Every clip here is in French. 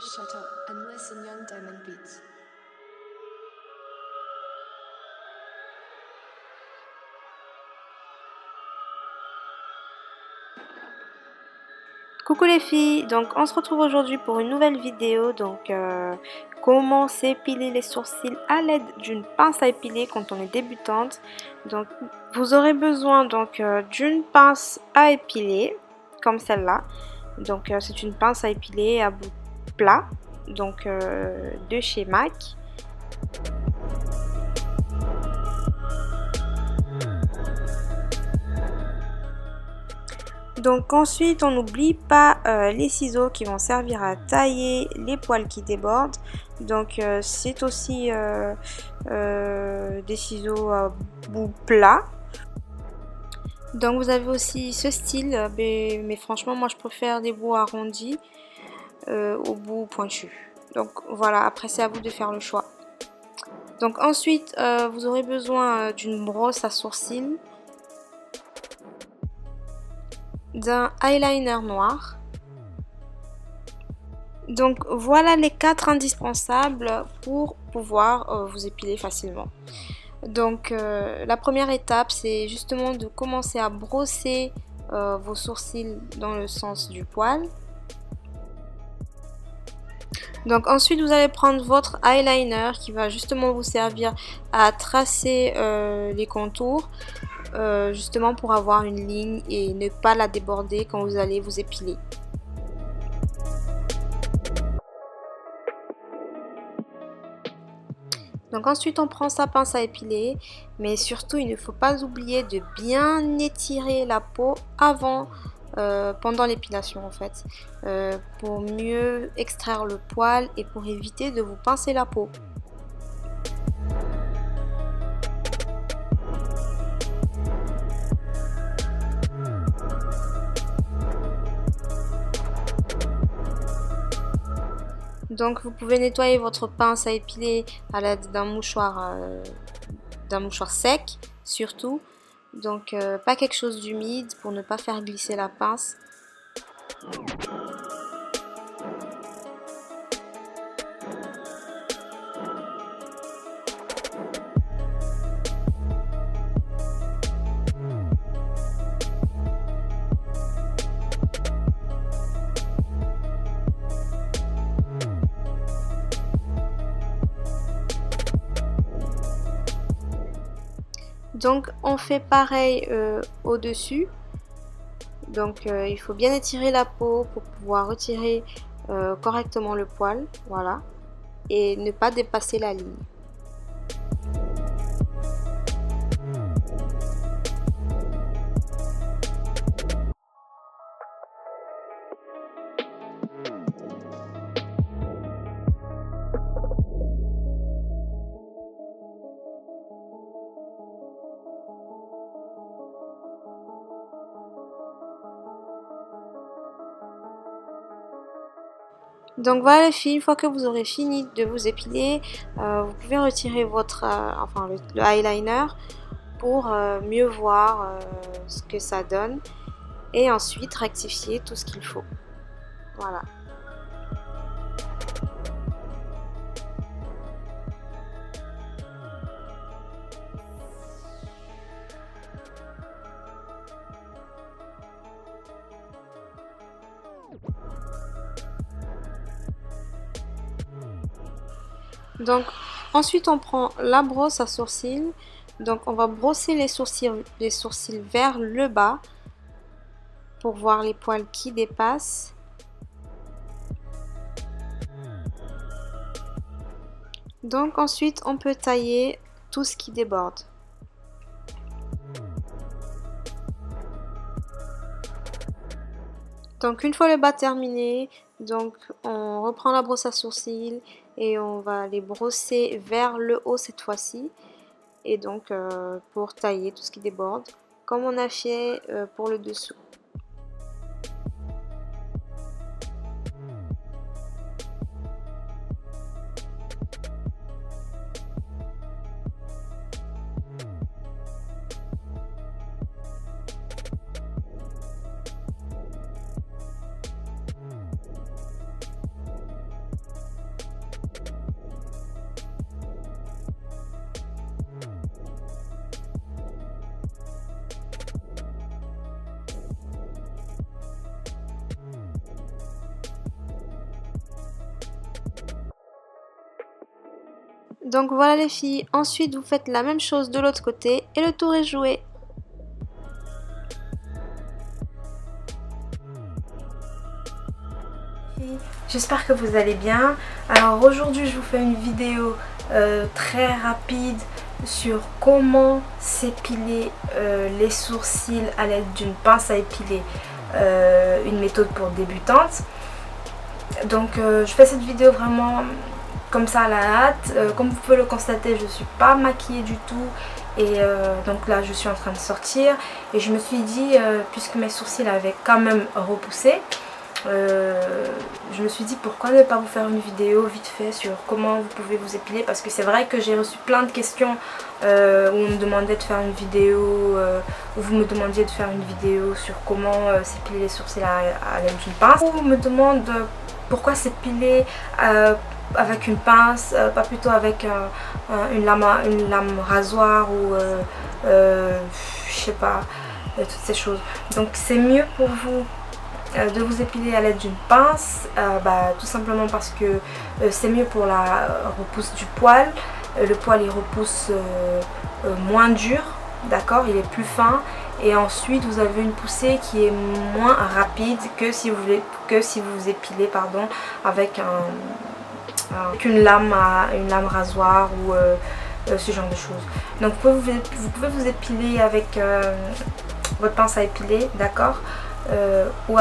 shut up and listen Young Diamond Beats. Coucou les filles, donc on se retrouve aujourd'hui pour une nouvelle vidéo, comment s'épiler les sourcils à l'aide d'une pince à épiler quand on est débutante. Donc vous aurez besoin d'une pince à épiler comme celle-là. Donc c'est une pince à épiler à bout plat, de chez MAC. Donc ensuite on n'oublie pas les ciseaux qui vont servir à tailler les poils qui débordent. Donc c'est aussi des ciseaux à bout plat. Donc vous avez aussi ce style, mais franchement moi je préfère des bouts arrondis au bout pointu. Donc voilà, après c'est à vous de faire le choix. Donc ensuite vous aurez besoin d'une brosse à sourcils, d'un eyeliner noir. Donc voilà les 4 indispensables pour pouvoir vous épiler facilement. Donc la première étape c'est justement de commencer à brosser vos sourcils dans le sens du poil. Donc ensuite vous allez prendre votre eyeliner qui va justement vous servir à tracer les contours. Justement pour avoir une ligne et ne pas la déborder quand vous allez vous épiler. Donc ensuite on prend sa pince à épiler, mais surtout il ne faut pas oublier de bien étirer la peau avant, pendant l'épilation en fait, pour mieux extraire le poil et pour éviter de vous pincer la peau. Donc vous pouvez nettoyer votre pince à épiler à l'aide d'un mouchoir sec surtout. Donc pas quelque chose d'humide pour ne pas faire glisser la pince. Donc on fait pareil au-dessus. Donc il faut bien étirer la peau pour pouvoir retirer correctement le poil, voilà, et ne pas dépasser la ligne. Donc voilà les filles, une fois que vous aurez fini de vous épiler, vous pouvez retirer votre, le eyeliner pour mieux voir ce que ça donne et ensuite rectifier tout ce qu'il faut. Voilà. Donc ensuite on prend la brosse à sourcils. Donc on va brosser les sourcils vers le bas pour voir les poils qui dépassent. Donc ensuite on peut tailler tout ce qui déborde. Donc une fois le bas terminé, donc on reprend la brosse à sourcils et on va les brosser vers le haut cette fois-ci. Et donc pour tailler tout ce qui déborde, comme on a fait pour le dessous. Donc voilà les filles, ensuite vous faites la même chose de l'autre côté et le tour est joué. J'espère que vous allez bien. Alors aujourd'hui je vous fais une vidéo très rapide sur comment s'épiler les sourcils à l'aide d'une pince à épiler, une méthode pour débutantes. Donc je fais cette vidéo vraiment comme ça à la hâte. Comme vous pouvez le constater, je ne suis pas maquillée du tout. Et donc là je suis en train de sortir. Et je me suis dit, puisque mes sourcils avaient quand même repoussé, je me suis dit pourquoi ne pas vous faire une vidéo vite fait sur comment vous pouvez vous épiler. Parce que c'est vrai que j'ai reçu plein de questions où on me demandait de faire une vidéo, où vous me demandiez de faire une vidéo sur comment s'épiler les sourcils à l'aide d'une pince. Ou on me demande pourquoi s'épiler avec une pince, pas plutôt avec une lame rasoir ou je sais pas, toutes ces choses. Donc c'est mieux pour vous de vous épiler à l'aide d'une pince, tout simplement parce que c'est mieux pour la repousse du poil. Le poil il repousse moins dur, d'accord, il est plus fin. Et ensuite vous avez une poussée qui est moins rapide que si vous épilez avec une lame rasoir ou ce genre de choses. Donc vous pouvez vous épiler avec votre pince à épiler, d'accord, ou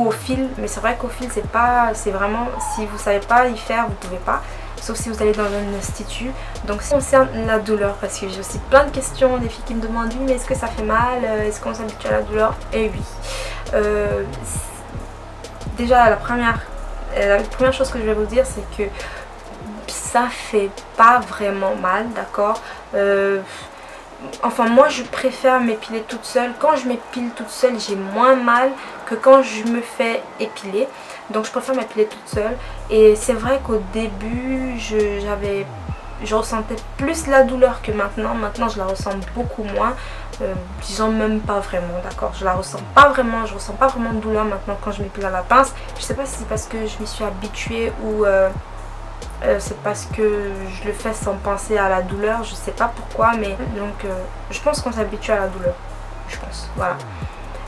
au fil. Mais c'est vrai qu'au fil c'est vraiment, si vous savez pas y faire, vous pouvez pas, sauf si vous allez dans un institut. Donc si on concerne la douleur, parce que j'ai aussi plein de questions des filles qui me demandent oui mais est-ce que ça fait mal, est-ce qu'on s'habitue à la douleur? Et oui, déjà la première chose que je vais vous dire, c'est que ça fait pas vraiment mal, d'accord. Enfin moi je préfère m'épiler toute seule. Quand je m'épile toute seule, j'ai moins mal que quand je me fais épiler. Donc je préfère m'épiler toute seule. Et c'est vrai qu'au début je ressentais plus la douleur que maintenant. Maintenant je la ressens beaucoup moins, disons même pas vraiment, d'accord. Je ressens pas vraiment de douleur maintenant quand je m'épile à la pince. Je sais pas si c'est parce que je m'y suis habituée ou c'est parce que je le fais sans penser à la douleur, je sais pas pourquoi, mais donc je pense qu'on s'habitue à la douleur, je pense, voilà.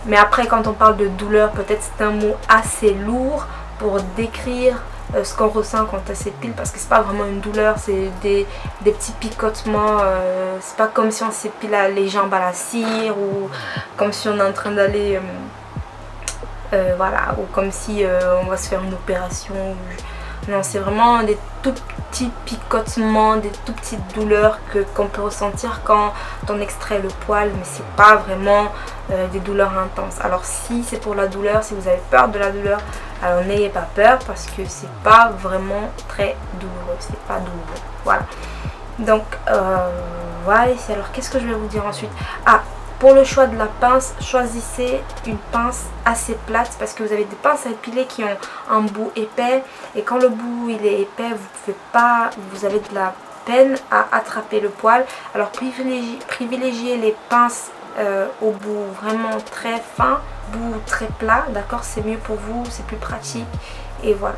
Mais après quand on parle de douleur, peut-être c'est un mot assez lourd pour décrire ce qu'on ressent quand on s'épile, parce que c'est pas vraiment une douleur, c'est des petits picotements, c'est pas comme si on s'épile les jambes à la cire ou comme si on est en train d'aller voilà, ou comme si on va se faire une opération. Non, c'est vraiment des tout petits picotements, des tout petites douleurs qu'on peut ressentir quand on extrait le poil, mais c'est pas vraiment des douleurs intenses. Alors si c'est pour la douleur, si vous avez peur de la douleur, alors n'ayez pas peur, parce que c'est pas vraiment très douloureux, c'est pas douloureux, voilà. Donc voilà. Alors qu'est-ce que je vais vous dire ensuite? Pour le choix de la pince, choisissez une pince assez plate, parce que vous avez des pinces à épiler qui ont un bout épais, et quand le bout il est épais, vous avez de la peine à attraper le poil. Alors privilégiez les pinces au bout vraiment très fin, bout très plat, d'accord, c'est mieux pour vous, c'est plus pratique, et voilà.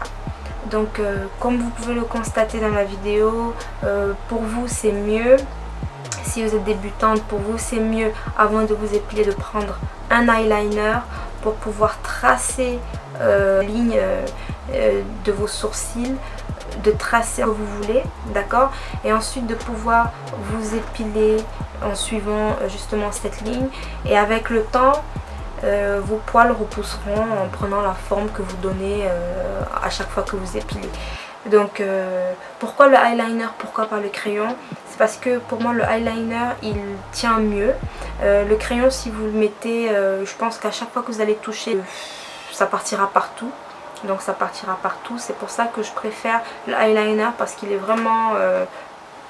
Donc comme vous pouvez le constater dans la vidéo, pour vous c'est mieux. Si vous êtes débutante, pour vous c'est mieux avant de vous épiler de prendre un eyeliner pour pouvoir tracer la ligne de vos sourcils, de tracer où vous voulez, d'accord, et ensuite de pouvoir vous épiler en suivant justement cette ligne. Et avec le temps, vos poils repousseront en prenant la forme que vous donnez à chaque fois que vous épilez. Donc pourquoi le eyeliner, pourquoi pas le crayon? C'est parce que pour moi le eyeliner il tient mieux. Le crayon, si vous le mettez, je pense qu'à chaque fois que vous allez toucher, ça partira partout. Donc ça partira partout. C'est pour ça que je préfère le eyeliner, parce qu'il est vraiment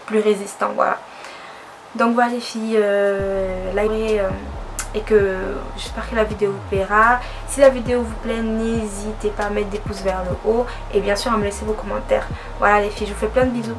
plus résistant, voilà. Donc voilà les filles, likez et que j'espère que la vidéo vous plaira. Si la vidéo vous plaît, n'hésitez pas à mettre des pouces vers le haut et bien sûr à me laisser vos commentaires. Voilà les filles, je vous fais plein de bisous.